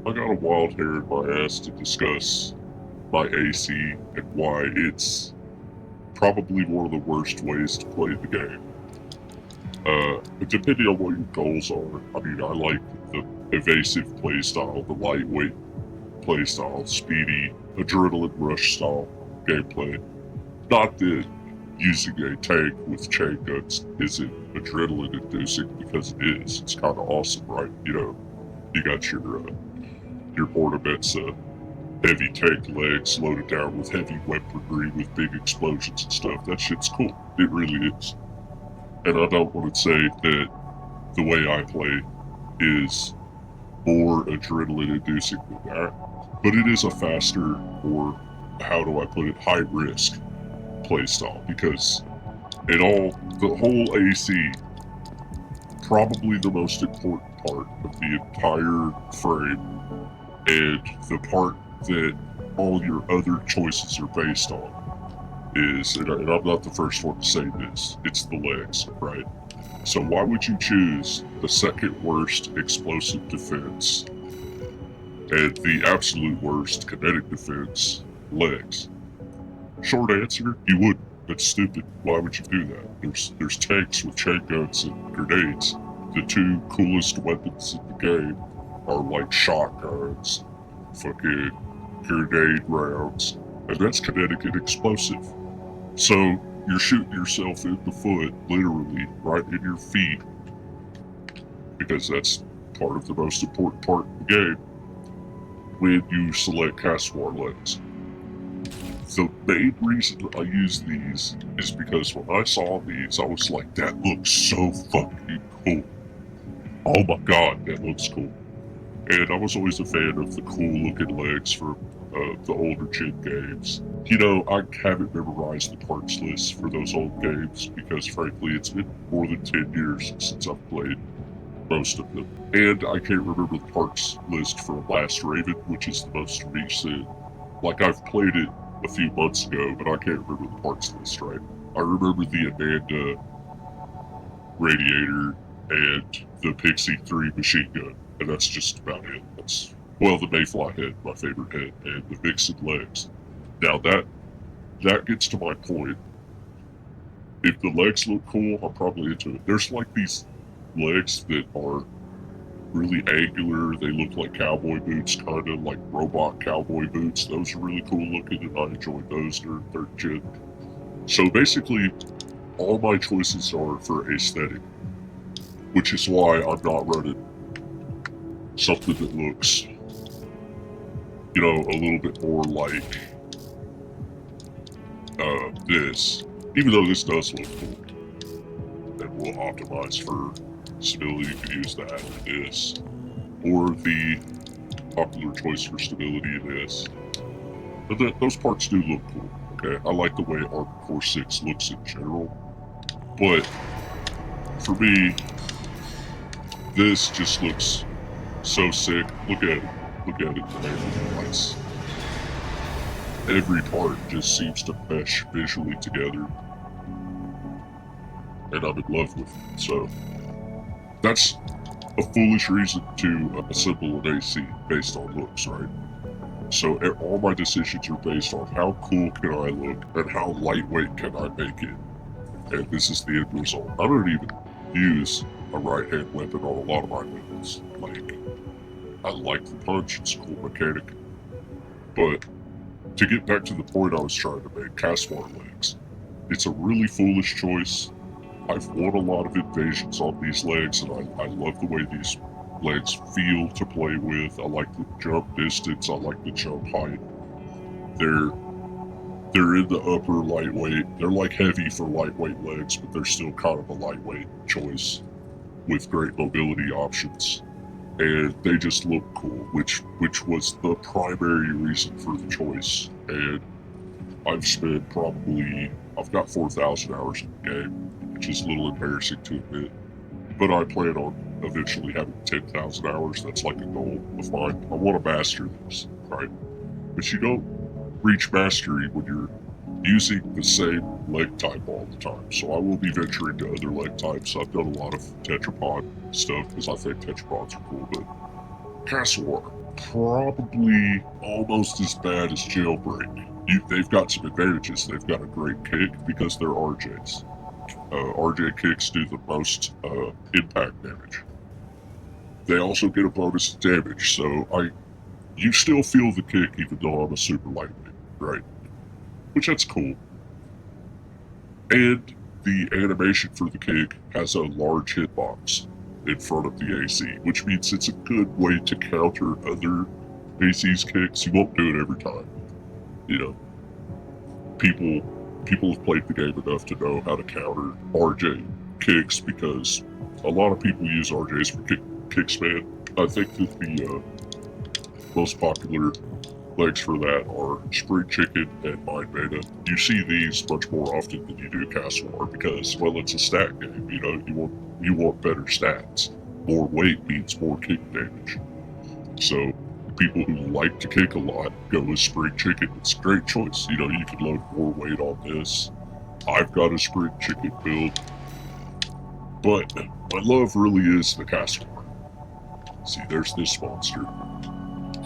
I got a wild hair in my ass to discuss my AC and why it's probably one of the worst ways to play the game. Depending on what your goals are, I mean, I like the evasive playstyle, the lightweight playstyle, speedy, adrenaline rush style gameplay. Not that using a tank with chain guns isn't adrenaline inducing, because it is. It's kind of awesome, right? You know, you got your ornaments, heavy tank legs loaded down with heavy weaponry with big explosions and stuff. That shit's cool. It really is. And I don't want to say that the way I play is more adrenaline inducing than that, but it is a faster, or how do I put it, high risk playstyle, because the whole AC, probably the most important part of the entire frame, and the part that all your other choices are based on is, and I'm not the first one to say this, it's the legs, right? So why would you choose the second worst explosive defense and the absolute worst kinetic defense, legs? Short answer, you wouldn't. That's stupid. Why would you do that? There's tanks with chain guns and grenades. The two coolest weapons in the game are like shotguns, fucking grenade rounds, and that's kinetic and explosive. So you're shooting yourself in the foot, literally, right in your feet, because that's part of the most important part of the game when you select Kasuar legs. The main reason I use these is because when I saw these, I was like, that looks so fucking cool. Oh my god, that looks cool. And I was always a fan of the cool looking legs from the older gen games. You know, I haven't memorized the parts list for those old games because, frankly, it's been more than 10 years since I've played most of them. And I can't remember the parts list for Last Raven, which is the most recent. Like, I've played it a few months ago, but I can't remember the parts list, right? I remember the Amanda radiator and the Pixie 3 machine gun, and that's just about it. That's, well, the Mayfly head, my favorite head, and the Vixen legs. Now that gets to my point. If the legs look cool, I'm probably into it. There's like these legs that are really angular. They look like cowboy boots, kind of like robot cowboy boots. Those are really cool looking, and I enjoyed those during 3rd gen. So basically, all my choices are for aesthetic, which is why I'm not running something that looks, you know, a little bit more like this, even though this does look cool. And we'll optimize for stability. You can use that in this, or the popular choice for stability in this. But those parts do look cool. Okay, I like the way Armor Core 6 looks in general, but for me, this just looks so sick. Look at it. Look at it, man. Nice. Every part just seems to mesh visually together, and I'm in love with it. So that's a foolish reason to assemble an AC based on looks, right? So all my decisions are based on how cool can I look and how lightweight can I make it. And this is the end result. I don't even use a right-hand weapon on a lot of my weapons. Like, I like the punch, it's a cool mechanic. But to get back to the point I was trying to make, Kasuar legs. It's a really foolish choice. I've won a lot of invasions on these legs, and I love the way these legs feel to play with. I like the jump distance, I like the jump height. They're in the upper lightweight. They're like heavy for lightweight legs, but they're still kind of a lightweight choice with great mobility options. And they just look cool, which was the primary reason for the choice. And I've got 4,000 hours in the game, which is a little embarrassing to admit. But I plan on eventually having 10,000 hours. That's like a goal of mine. I want to master this, right? But you don't reach mastery when you're using the same leg type all the time. So I will be venturing to other leg types. I've done a lot of tetrapod stuff because I think tetrapods are cool, but Kasuar, probably almost as bad as Jailbreak. They've got some advantages. They've got a great kick because they're RJs. RJ kicks do the most impact damage. They also get a bonus damage, so you still feel the kick even though I'm a super lightweight, right? Which that's cool. And the animation for the kick has a large hitbox in front of the AC, which means it's a good way to counter other AC's kicks. You won't do it every time. You know, people have played the game enough to know how to counter RJ kicks because a lot of people use RJs for kicks, man. I think that the most popular legs for that are Spring Chicken and Mind Beta. You see these much more often than you do Kasuar because, well, it's a stat game. You know, you want better stats. More weight means more kick damage. So people who like to kick a lot go with Spring Chicken. It's a great choice. You know, you can load more weight on this. I've got a Spring Chicken build, but my love really is the Kasuar. See, there's this monster.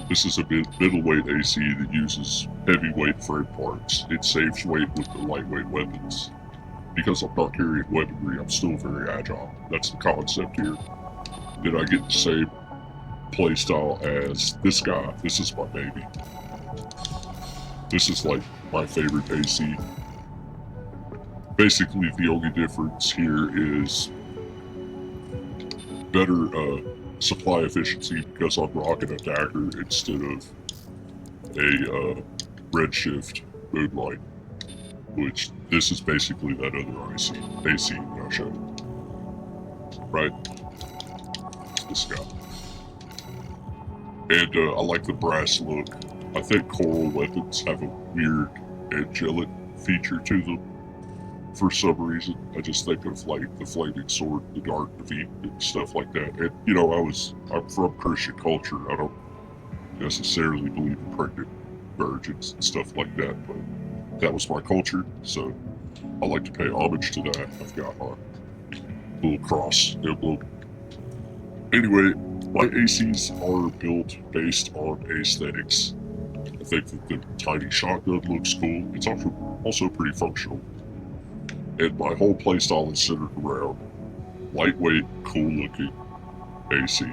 This is a middleweight AC that uses heavyweight frame parts. It saves weight with the lightweight weapons. Because I'm not carrying weaponry, I'm still very agile. That's the concept here. Then I get the same playstyle as this guy. This is my baby. This is like my favorite AC. Basically, the only difference here is better supply efficiency because I'm rocking a dagger instead of a redshift moonlight, which this is basically that other AC that I showed. Right? It's this guy. And I like the brass look. I think coral weapons have a weird angelic feature to them for some reason. I just think of like the flaming sword, the dark defeat, and stuff like that. And you know, I'm from Christian culture. I don't necessarily believe in pregnant virgins and stuff like that, but that was my culture, so I like to pay homage to that. I've got my little cross emblem. Anyway, my ACs are built based on aesthetics. I think that the tiny shotgun looks cool. It's also pretty functional. And my whole playstyle is centered around lightweight, cool-looking AC.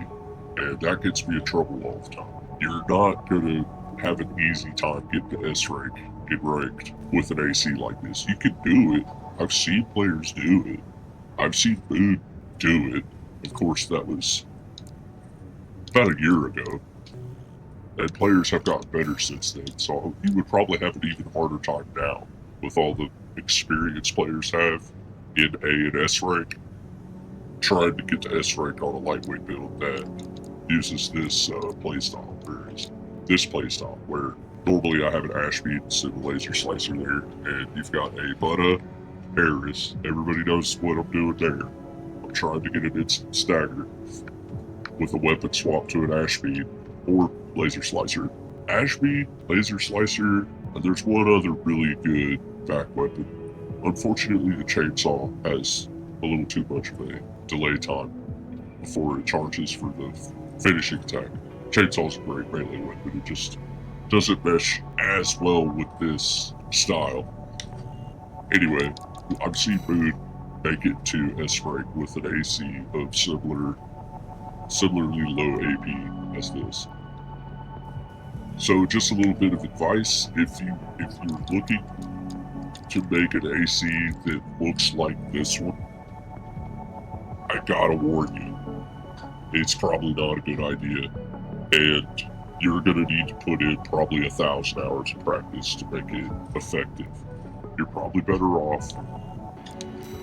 And that gets me in trouble all the time. You're not going to have an easy time getting to S rank, get ranked with an AC like this. You can do it. I've seen players do it. I've seen Mood do it. Of course, that was about a year ago. And players have gotten better since then, so you would probably have an even harder time now with all the experience players have in A and S rank, trying to get to S rank on a lightweight build that uses this playstyle, where normally I have an Ashbeat instead of a laser slicer there, and you've got a Buddha Harris. Everybody knows what I'm doing there. I'm trying to get an instant stagger with a weapon swap to an Ashbeat or laser slicer. Ashbeat, laser slicer, and there's one other really good back weapon. Unfortunately, the chainsaw has a little too much of a delay time before it charges for the finishing attack. Chainsaw's a great melee weapon, it just doesn't mesh as well with this style. Anyway, I've seen Mood make it to S rank with an AC of similarly low AP as this. So just a little bit of advice, if you're looking to make an AC that looks like this one, I gotta warn you, it's probably not a good idea, and you're gonna need to put in probably 1,000 hours of practice to make it effective. You're probably better off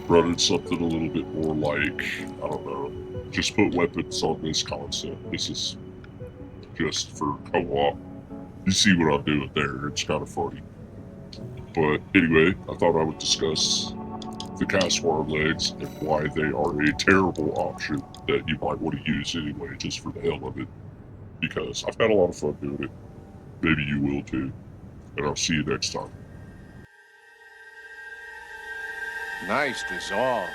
running something a little bit more like, I don't know, just put weapons on this concept. This is just for co-op. You see what I'm doing there, it's kind of funny. But anyway, I thought I would discuss the Kasuar legs and why they are a terrible option that you might want to use anyway, just for the hell of it. Because I've had a lot of fun doing it. Maybe you will too. And I'll see you next time. Nice dissolve.